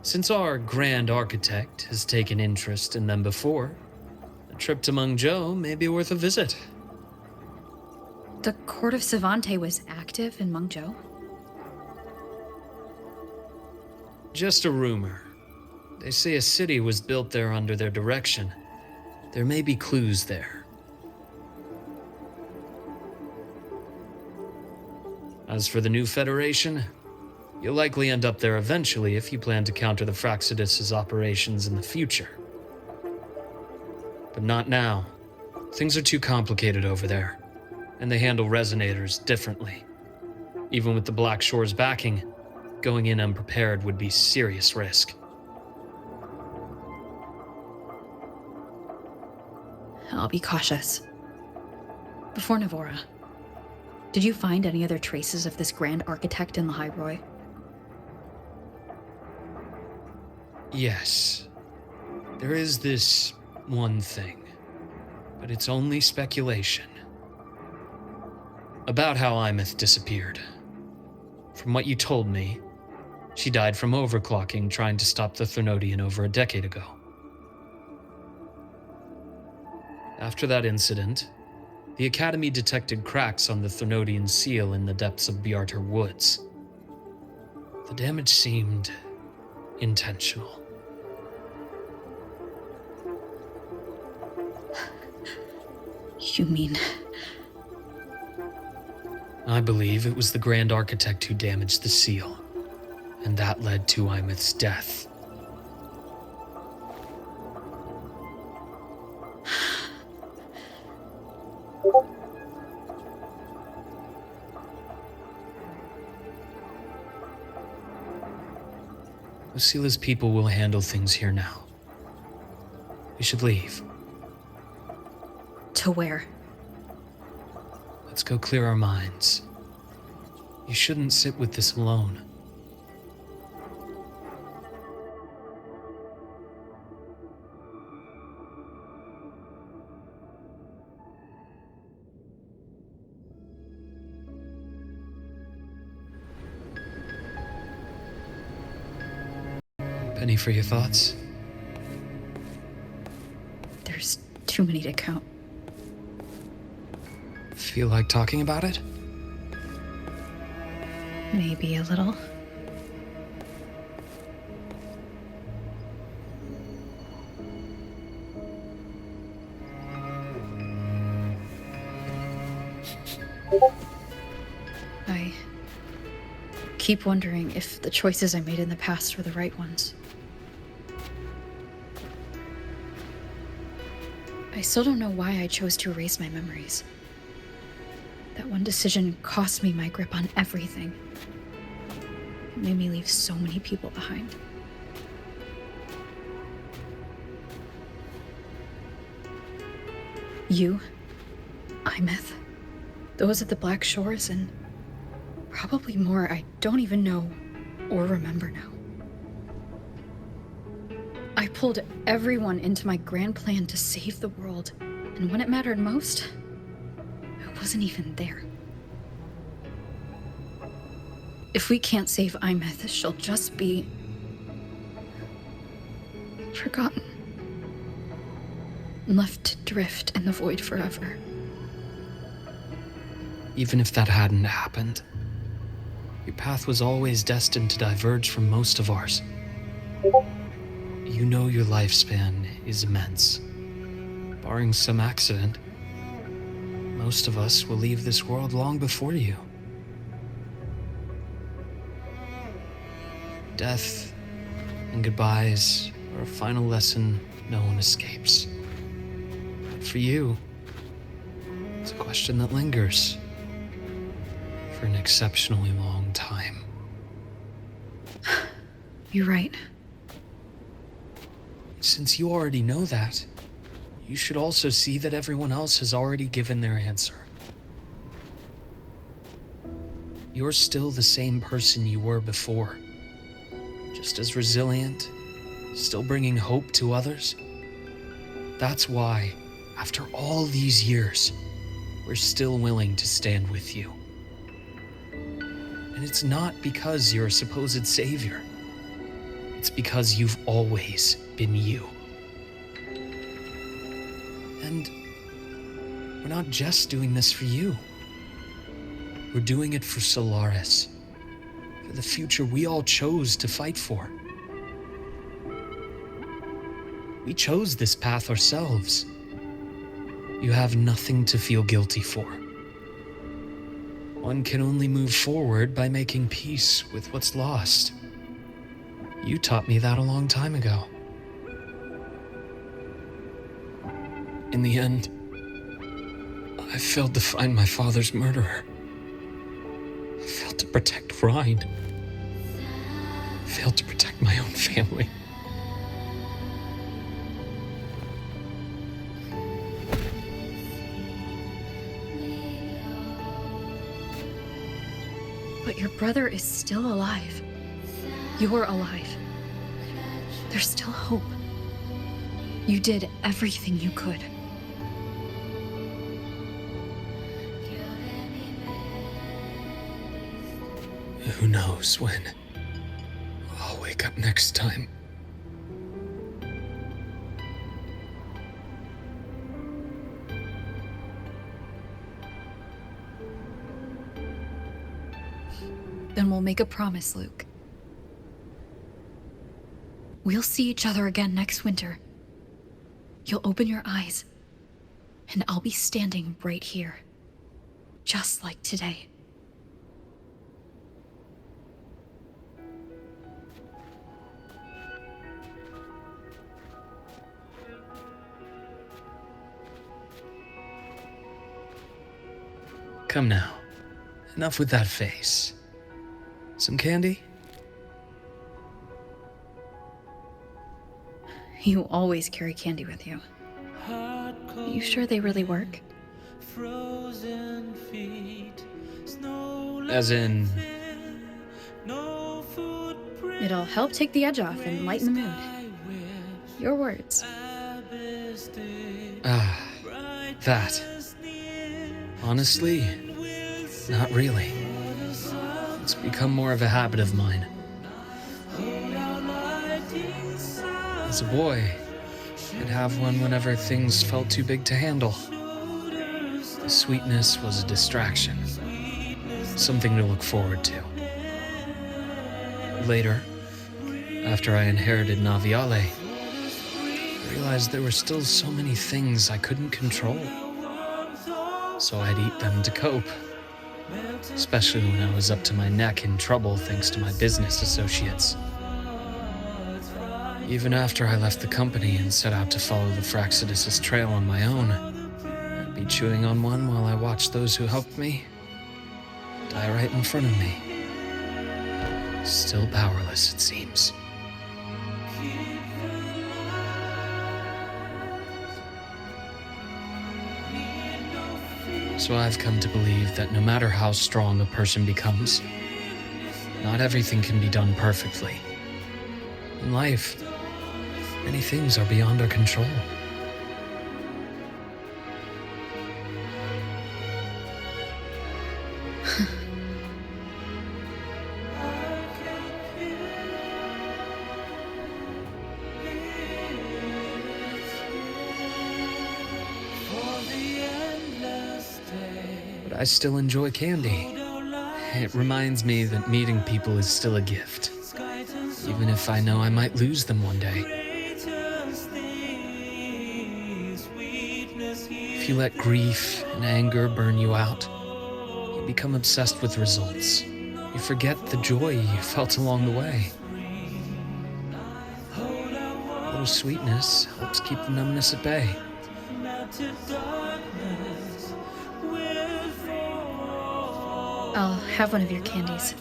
since our Grand Architect has taken interest in them before, a trip to Mengzhou may be worth a visit. The Court of Savante was active in Mengzhou? Just a rumor. They say a city was built there under their direction. There may be clues there. As for the new Federation, you'll likely end up there eventually if you plan to counter the Fraxidus' operations in the future. But not now. Things are too complicated over there, and they handle resonators differently. Even with the Black Shore's backing, going in unprepared would be serious risk. I'll be cautious. Before Navora, did you find any other traces of this Grand Architect in Lahai? Yes. There is this one thing, but it's only speculation. About how Imeth disappeared. From what you told me, she died from overclocking trying to stop the Thernodian over a decade ago. After that incident, the Academy detected cracks on the Thernodian seal in the depths of Bjartar Woods. The damage seemed intentional. You mean... I believe it was the Grand Architect who damaged the seal, and that led to Imeth's death. Osila's people will handle things here now. We should leave. To where? Let's go clear our minds. You shouldn't sit with this alone. Penny for your thoughts? There's too many to count. Feel like talking about it? Maybe a little. I keep wondering if the choices I made in the past were the right ones. I still don't know why I chose to erase my memories. That one decision cost me my grip on everything. It made me leave so many people behind. You, Imeth, those at the Black Shores, and probably more I don't even know or remember now. I pulled everyone into my grand plan to save the world, and when it mattered most, I wasn't even there. If we can't save Imeth, she'll just be forgotten. Left to drift in the void forever. Even if that hadn't happened, your path was always destined to diverge from most of ours. You know your lifespan is immense. Barring some accident, most of us will leave this world long before you. Death and goodbyes are a final lesson no one escapes. But for you, it's a question that lingers for an exceptionally long time. You're right. Since you already know that, you should also see that everyone else has already given their answer. You're still the same person you were before. Just as resilient, still bringing hope to others. That's why, after all these years, we're still willing to stand with you. And it's not because you're a supposed savior. It's because you've always been you. And we're not just doing this for you. We're doing it for Solaris, for the future we all chose to fight for. We chose this path ourselves. You have nothing to feel guilty for. One can only move forward by making peace with what's lost. You taught me that a long time ago. In the end, I failed to find my father's murderer. I failed to protect Rhine. I failed to protect my own family. But your brother is still alive. You're alive. There's still hope. You did everything you could. Who knows when I'll wake up next time. Then we'll make a promise, Luke. We'll see each other again next winter. You'll open your eyes, and I'll be standing right here, just like today. Come now. Enough with that face. Some candy? You always carry candy with you. You sure they really work? As in... It'll help take the edge off and lighten the mood. Your words. That. Honestly, not really. It's become more of a habit of mine. As a boy, I'd have one whenever things felt too big to handle. The sweetness was a distraction, something to look forward to. Later, after I inherited Naviale, I realized there were still so many things I couldn't control. So I'd eat them to cope, especially when I was up to my neck in trouble thanks to my business associates. Even after I left the company and set out to follow the Fraxidus' trail on my own, I'd be chewing on one while I watched those who helped me die right in front of me. Still powerless, it seems. So I've come to believe that no matter how strong a person becomes, not everything can be done perfectly. In life, many things are beyond our control. But I still enjoy candy. It reminds me that meeting people is still a gift, even if I know I might lose them one day. If you let grief and anger burn you out, you become obsessed with results. You forget the joy you felt along the way. A little sweetness helps keep the numbness at bay. I'll have one of your candies.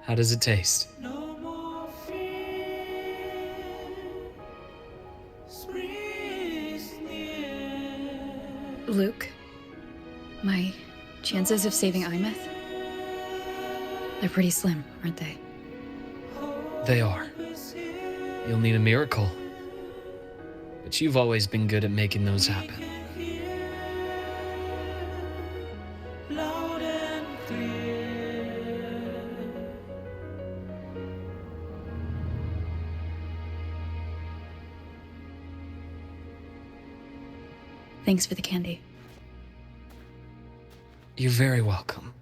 How does it taste? Luke, my chances of saving Imeth? They're pretty slim, aren't they? They are. You'll need a miracle. But you've always been good at making those happen. Thanks for the candy. You're very welcome.